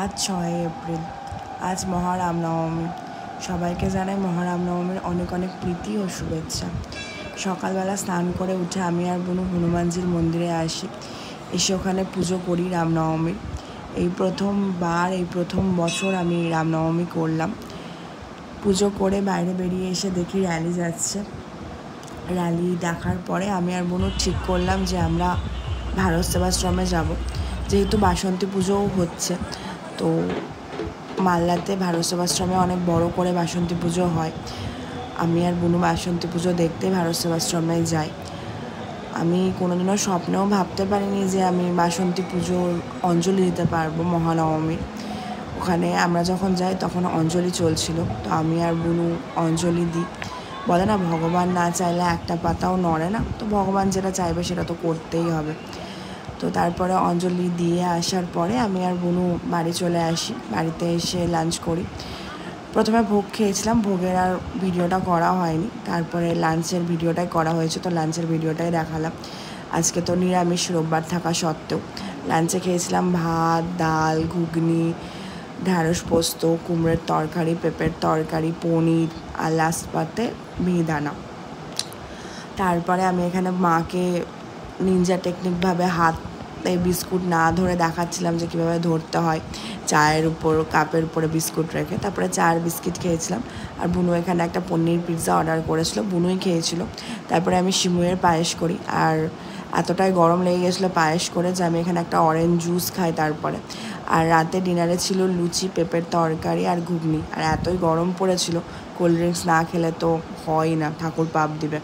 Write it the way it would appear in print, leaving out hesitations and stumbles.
আজ 6 এপ্রিল। আজ মহারামনবমী। সবাইকে জানাই মহারামনবমীর অনেক অনেক প্রীতি ও শুভেচ্ছা। সকালবেলা স্নান করে উঠে আমি আর বোনু হনুমানজির মন্দিরে আসি, এসে ওখানে পুজো করি রামনবমীর। এই প্রথম বছর আমি রামনবমী করলাম। পুজো করে বাইরে বেরিয়ে এসে দেখি র্যালি যাচ্ছে। র্যালি দেখার পরে আমি আর বোনু ঠিক করলাম যে আমরা ভারত সেবাশ্রমে যাব, যেহেতু বাসন্তী পুজোও হচ্ছে। তো মালদাতে ভারত সেবাশ্রমে অনেক বড় করে বাসন্তী পুজো হয়। আমি আর বোনু বাসন্তী পুজো দেখতে ভারত সেবাশ্রমে যাই। আমি কোনোদিনও স্বপ্নেও ভাবতে পারিনি যে আমি বাসন্তী পুজোর অঞ্জলি দিতে পারবো মহানবমীর। ওখানে আমরা যখন যাই তখন অঞ্জলি চলছিল, তো আমি আর বোনু অঞ্জলি দিই। বলে না, ভগবান না চাইলে একটা পাতাও নড়ে না, তো ভগবান যেটা চাইবে সেটা তো করতেই হবে। তো তারপরে অঞ্জলি দিয়ে আসার পরে আমি আর বোনু বাড়ি চলে আসি। বাড়িতে এসে লাঞ্চ করি। প্রথমে ভোগ খেয়েছিলাম, ভোগের আর ভিডিওটা করা হয়নি, তারপরে লাঞ্চের ভিডিওটাই করা হয়েছে, তো লাঞ্চের ভিডিওটাই দেখালাম। আজকে তো নিরামিষ, রোববার থাকা সত্ত্বেও লাঞ্চে খেয়েছিলাম ভাত, ডাল, ঘুগনি, ঢ্যাঁড়স পোস্ত, কুমড়োর তরকারি, পেঁপের তরকারি, পনির আর লাস্ট পাতে মিহিদানা। তারপরে আমি এখানে মাকে নিনজা টেকনিকভাবে হাতে বিস্কুট না ধরে দেখাচ্ছিলাম যে কীভাবে ধরতে হয়, চায়ের উপর কাপের উপরে বিস্কুট রেখে। তারপরে চার বিস্কিট খেয়েছিলাম। আর বুনু এখানে একটা পনির পিৎজা অর্ডার করেছিল, বুনুই খেয়েছিল। তারপরে আমি সিমুয়ের পায়েস করি, আর এতটাই গরম লেগে গেছিলো পায়েস করে যে আমি এখানে একটা অরেঞ্জ জুস খাই তারপরে। আর রাতে ডিনারে ছিল লুচি, পেঁপের তরকারি আর ঘুগনি। আর এতই গরম পড়েছিল, কোল্ড ড্রিঙ্কস না খেলে তো হয় না, ঠাকুর পাপ দিবে।